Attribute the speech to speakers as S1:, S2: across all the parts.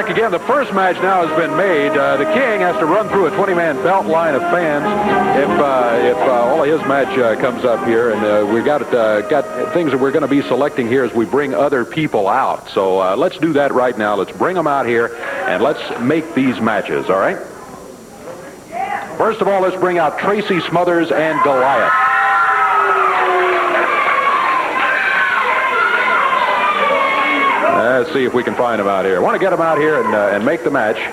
S1: again. The first match now has been made. The King has to run through a 20-man belt line of fans if all of his match comes up here. And we've got things that we're going to be selecting here as we bring other people out. So let's do that right now. Let's bring them out here, and let's make these matches, all right? First of all, let's bring out Tracy Smothers and Goliath. Let's see if we can find them out here. I want to get them out here and make the match. Hey,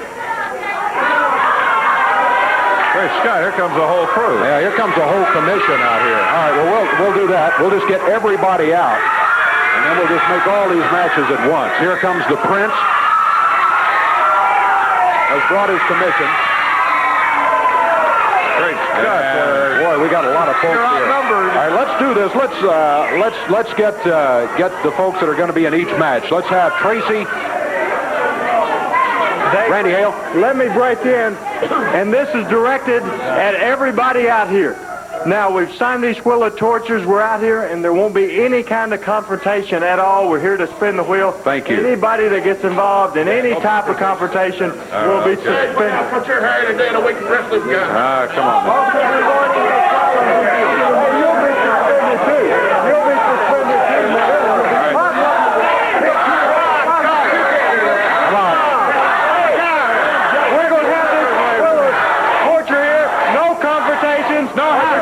S1: Scott, here comes the whole crew. Yeah, here comes the whole commission out here. All right, well, we'll do that. We'll just get everybody out, and then we'll just make all these matches at once. Here comes the Prince. Has brought his commission. Great Scott. Boy, we got a lot of folks here. All right, let's do this. Let's get the folks that are going to be in each match. Let's have Tracy. Randy Hale.
S2: Let me break in, and this is directed at everybody out here. Now, we've signed these wheel of tortures. We're out here, and there won't be any kind of confrontation at all. We're here to spin the wheel.
S1: Thank you.
S2: Anybody that gets involved in any type of confrontation will be suspended.
S3: Put your hair in a day and a week wrestling gun.
S1: Come on.
S2: You'll be suspended too. You'll be suspended too. We're going to have this wheel of torture here. No confrontations. No hats.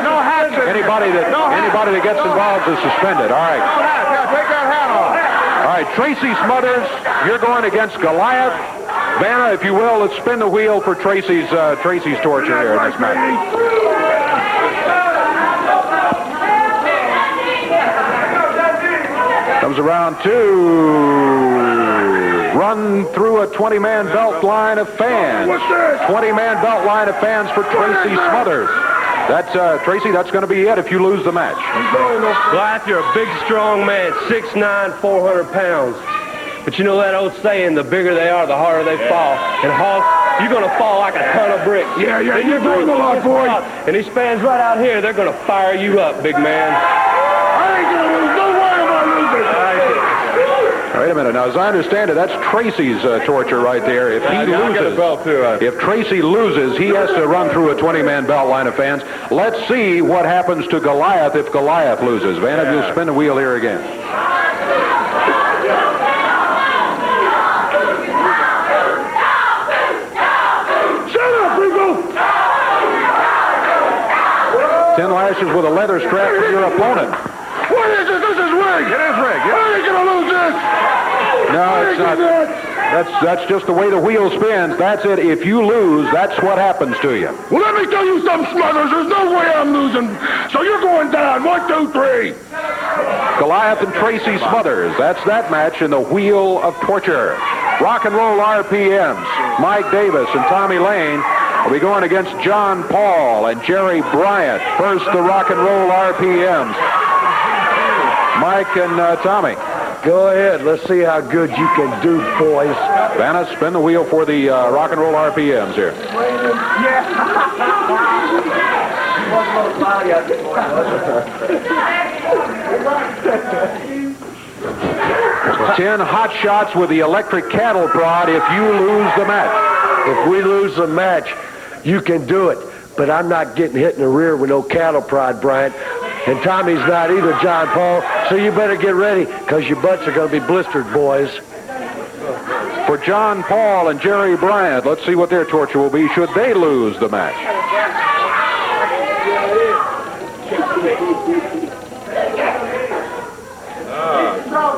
S1: Anybody that gets involved is suspended. All right.
S3: Take that hat off.
S1: All right, Tracy Smothers, you're going against Goliath. Vanna, if you will, let's spin the wheel for Tracy's torture here in this match. Comes around two. Run through a 20-man belt line of fans. 20-man belt line of fans for Tracy Smothers. That's Tracy, that's going to be it if you lose the match.
S4: Goliath, you're a big, strong man, 6'9", 400 pounds. But you know that old saying, the bigger they are, the harder they fall. And Hawk, you're going to fall like a ton of bricks.
S3: Yeah, you're doing a lot, boy.
S4: And these fans right out here, they're going to fire you up, big man.
S3: I ain't going to lose. Don't worry about losing.
S1: Wait a minute. Now, as I understand it, that's Tracy's torture right there. If he loses, if Tracy loses, he has to run through a 20-man belt line of fans. Let's see what happens to Goliath if Goliath loses. Vanna, you'll spin the wheel here again.
S3: Shut up, people!
S1: 10 lashes with a leather strap for your opponent.
S3: What is this? This is rigged.
S1: It is rigged.
S3: I ain't going to lose this.
S1: No, it's not. That's just the way the wheel spins. That's it. If you lose, that's what happens to you.
S3: Well, let me tell you something, Smothers. There's no way I'm losing. So you're going down. 1, 2, 3.
S1: Goliath and Tracy Smothers. That's that match in the Wheel of Torture. Rock and Roll RPMs. Mike Davis and Tommy Lane will be going against John Paul and Jerry Bryant. First, the Rock and Roll RPMs. Mike and Tommy.
S2: Go ahead. Let's see how good you can do, boys.
S1: Vanna, spin the wheel for the Rock and Roll RPMs here. 10 hot shots with the electric cattle prod if you lose the match.
S2: If we lose the match, you can do it. But I'm not getting hit in the rear with no cattle prod, Bryant. And Tommy's not either, John Paul. So you better get ready, because your butts are going to be blistered, boys.
S1: For John Paul and Jerry Bryant, let's see what their torture will be should they lose the match.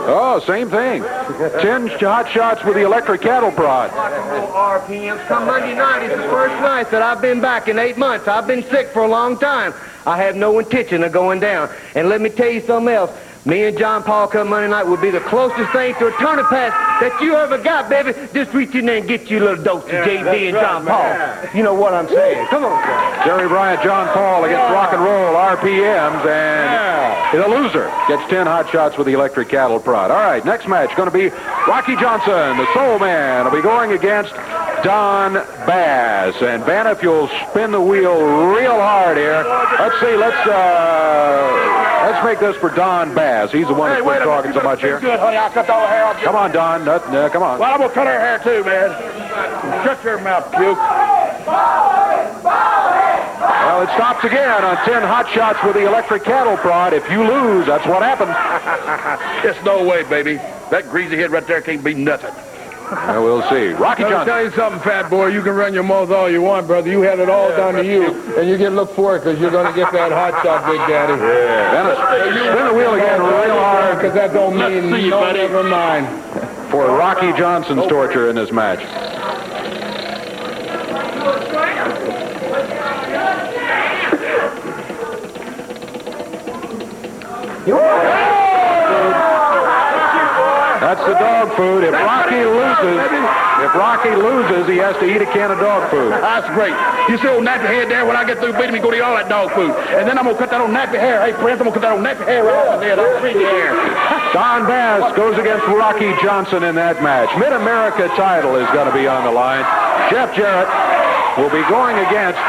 S1: Oh, same thing. 10 hot shots with the electric cattle prod.
S4: RPMs come Monday night. It's the first night that I've been back in 8 months. I've been sick for a long time. I have no intention of going down. And let me tell you something else. Me and John Paul come Monday night will be the closest thing to a tourney pass that you ever got, baby. Just reach in there and get you a little dose of JB and John Paul. You know what I'm saying. Come on, guys.
S1: Jerry Bryant, John Paul against Rock and Roll RPMs, and the loser gets 10 hot shots with the electric cattle prod. All right, next match going to be Rocky Johnson, the Soul Man, will be going against Don Bass. And Ben, if you'll spin the wheel real hard here. Let's see. Let's make this for Don Bass. He's the one that's been talking so much here.
S3: Good, honey. I'll cut all the hair off.
S1: Come on, Don. Come on.
S3: Well, I'm going to cut her hair, too, man. Shut your mouth, puke.
S1: Well, it stops again on 10 hot shots with the electric cattle prod. If you lose, that's what happens.
S3: It's no way, baby. That greasy head right there can't be nothing.
S1: Well, we'll see. Rocky
S5: Let me
S1: Johnson.
S5: tell you something, fat boy. You can run your mouth all you want, brother. You have it all done to you, and you can look for it because you're going to get that hot shot, Big Daddy.
S1: Yeah. Dennis, spin the wheel again real hard.
S5: Because that don't mean no, never mind.
S1: For Rocky Johnson's torture in this match. That's the dog food. If Rocky loses, he has to eat a can of dog food.
S3: That's great. You see old nappy head there? When I get through beating me, go to eat all that dog food. And then I'm going to cut that old nappy hair. Hey, Prince, I'm going to cut that old nappy hair right off my head. I'll free the hair.
S1: Don Bass goes against Rocky Johnson in that match. Mid-America title is going to be on the line. Jeff Jarrett will be going against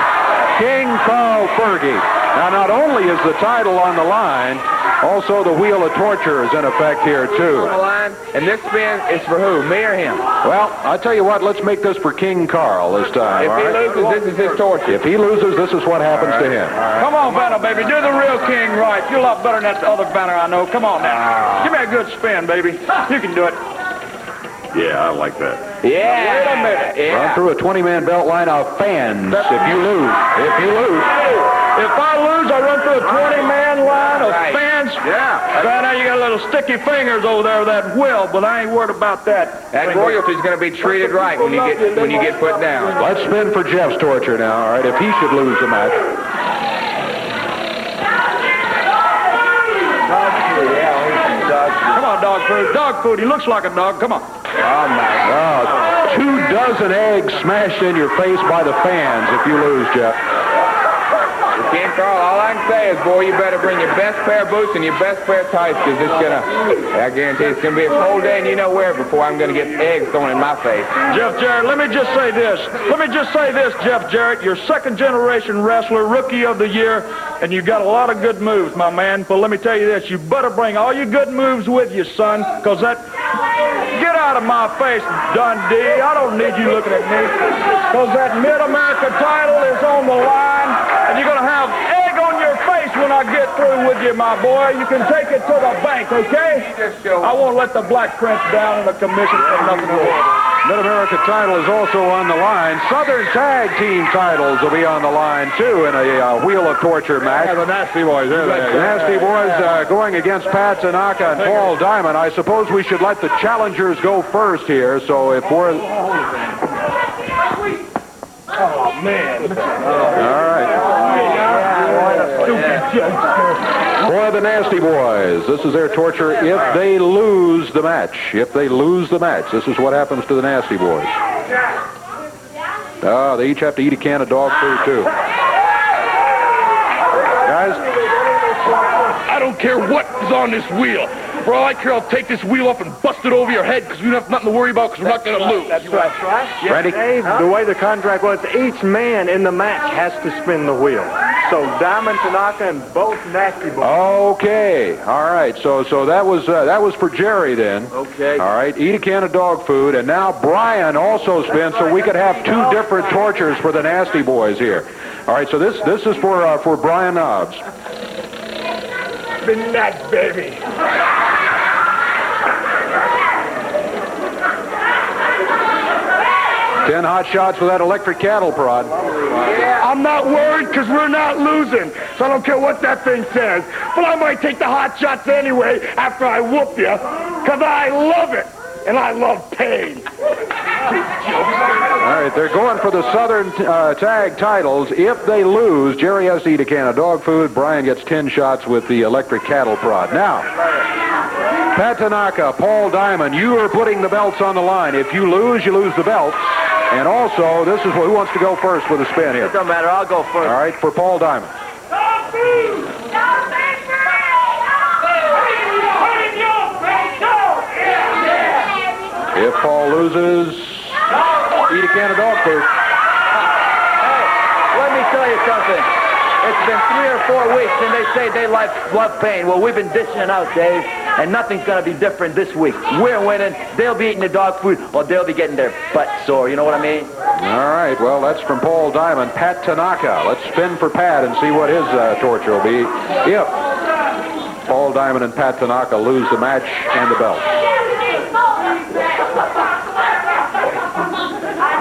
S1: King Karl Fergie. Now, not only is the title on the line, also the wheel of torture is in effect here, too.
S4: On the line, and this spin is for who? Me or him?
S1: Well, I tell you what, let's make this for King Karl this time.
S4: If
S1: all
S4: he
S1: right?
S4: loses, this is his torture.
S1: If he loses, this is what happens to him.
S5: Come on, Banner, baby. Do the real king right. You're a lot better than that other Banner I know. Come on now. Give me a good spin, baby. You can do it.
S3: Yeah, I like that.
S4: Yeah.
S5: Wait a minute.
S1: Run through a 20-man belt line of fans if you lose.
S5: If I lose, I run through a 20-man line of fans.
S3: Yeah.
S5: Banner, you got a little sticky fingers over there with that will, but I ain't worried about that.
S4: That royalty's going to be treated right when you get put down.
S1: Let's spin for Jeff's torture now, all right, if he should lose the match.
S5: Come on, dog food. Dog food. He looks like a dog. Come on.
S1: Oh, my God. 24 eggs smashed in your face by the fans if you lose, Jeff.
S4: King Karl, all I can say is, boy, you better bring your best pair of boots and your best pair of tights, because it's going to, I guarantee it's going to be a cold day and you know where before I'm going to get eggs thrown in my face.
S5: Jeff Jarrett, let me just say this. Jeff Jarrett. You're second-generation wrestler, rookie of the year, and you got a lot of good moves, my man. But let me tell you this. You better bring all your good moves with you, son, because that... Get out of my face, Dundee. I don't need you looking at me. Because that Mid-America title is on the line, and you're going to have egg on your face when I get through with you, my boy. You can take it to the bank, okay? I won't let the Black Prince down in the commission for nothing at all.
S1: Mid-America title is also on the line. Southern Tag Team titles will be on the line, too, in a Wheel of Torture match.
S5: Yeah, the Nasty Boys.
S1: The Nasty Boys going against Pat Tanaka and Paul Diamond. I suppose we should let the challengers go first here, so if we're...
S5: Oh, man.
S1: All right. For the Nasty Boys, this is their torture if they lose the match. If they lose the match, this is what happens to the Nasty Boys. Oh, they each have to eat a can of dog food, too. Guys?
S3: I don't care what is on this wheel. For all I care, I'll take this wheel off and bust it over your head because we don't have nothing to worry about because we're not going to lose.
S6: That's right.
S1: Randy?
S6: Dave, the way the contract was, each man in the match has to spin the wheel. So Diamond, Tanaka, and both Nasty Boys.
S1: Okay. All right. So that was for Jerry then.
S6: Okay.
S1: All right. Eat a can of dog food, and now Brian also spins, so we could have two different tortures for the Nasty Boys here. All right. So this is for Brian Knobs.
S6: Spin that, baby.
S1: 10 hot shots with that electric cattle prod.
S3: I'm not worried because we're not losing. So I don't care what that thing says. But I might take the hot shots anyway after I whoop you because I love it. And I love pain.
S1: All right, they're going for the Southern Tag titles. If they lose, Jerry has to eat a can of dog food. Brian gets 10 shots with the electric cattle prod. Now, Pat Tanaka, Paul Diamond, you are putting the belts on the line. If you lose the belts. And also, this is who wants to go first with a spin here.
S6: It don't matter. I'll go first.
S1: All right, for Paul Diamond. If Paul loses, eat a can of dog food.
S4: Hey, let me tell you something. It's been 3 or 4 weeks and they say they love pain. Well, we've been dishing it out, Dave, and nothing's going to be different this week. We're winning. They'll be eating the dog food, or they'll be getting their butt sore. You know what I mean?
S1: All right, well, that's from Paul Diamond. Pat Tanaka. Let's spin for Pat and see what his torture will be if Paul Diamond and Pat Tanaka lose the match and the belt.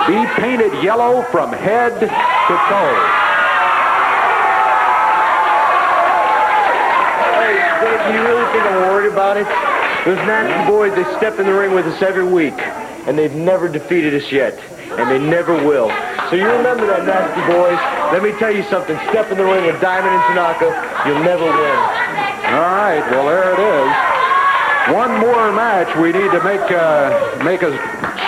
S1: Be painted yellow from head to toe.
S4: Hey, Dave, do you really think I'm worried about it? Those nasty boys, they step in the ring with us every week, and they've never defeated us yet, and they never will. So you remember that, nasty boys. Let me tell you something. Step in the ring with Diamond and Tanaka, you'll never win.
S1: All right, well, there it is. One more match we need to make a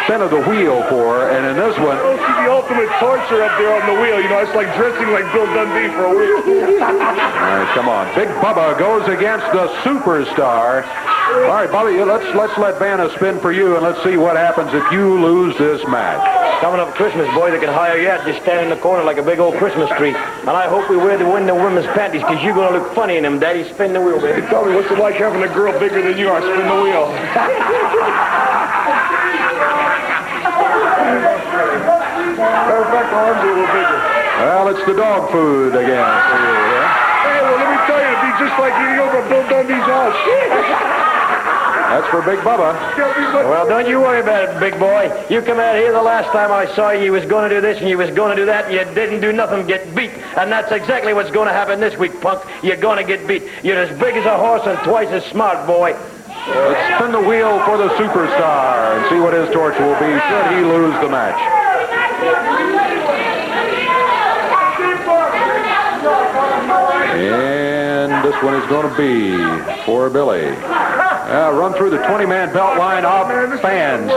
S1: spin of the wheel for, and in this one...
S3: Oh, see the ultimate torture up there on the wheel. You know, it's like dressing like Bill Dundee for a week.
S1: All right, come on. Big Bubba goes against the Superstar. All right, Bubba, let's let Vanna spin for you, and let's see what happens if you lose this match.
S4: Coming up Christmas, boy, they can hire you out. Just stand in the corner like a big old Christmas tree. And I hope we wear the women's panties, because you're going to look funny in them, Daddy. Spin the wheel, baby.
S3: Tell me, what's it like having a girl bigger than you are? Spin the wheel. Matter of fact, arms are a little bigger.
S1: Well, it's the dog food again for you, yeah?
S3: Hey, well, let me tell you, it'd be just like eating over Bill Dundee's house.
S1: That's for Big Bubba.
S4: Well, don't you worry about it, big boy. You come out here the last time I saw you, you was going to do this and you was going to do that, and you didn't do nothing, get beat. And that's exactly what's going to happen this week, punk. You're going to get beat. You're as big as a horse and twice as smart, boy.
S1: Let's spin the wheel for the Superstar and see what his torture will be should he lose the match. And this one is going to be for Billy. Run through the 20-man belt line of fans.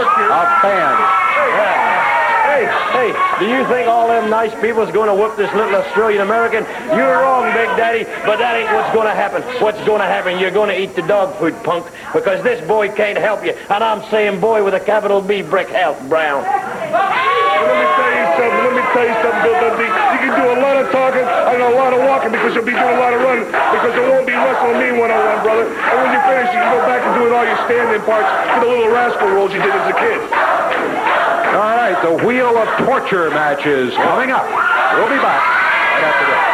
S4: Hey, do you think all them nice people's going to whoop this little Australian American? You're wrong, Big Daddy, but that ain't what's going to happen. What's going to happen, you're going to eat the dog food, punk, because this boy can't help you. And I'm saying boy with a capital B, Brickhouse Brown.
S3: Let me tell you something, Bill Dundee. You can do a lot of talking and a lot of walking because you'll be doing a lot of running because there won't be wrestling me one-on-one, brother. And when you finish, you can go back and do all your standing parts for the little rascal rolls you did as a kid.
S1: All right, the Wheel of Torture match is coming up. We'll be back right after this.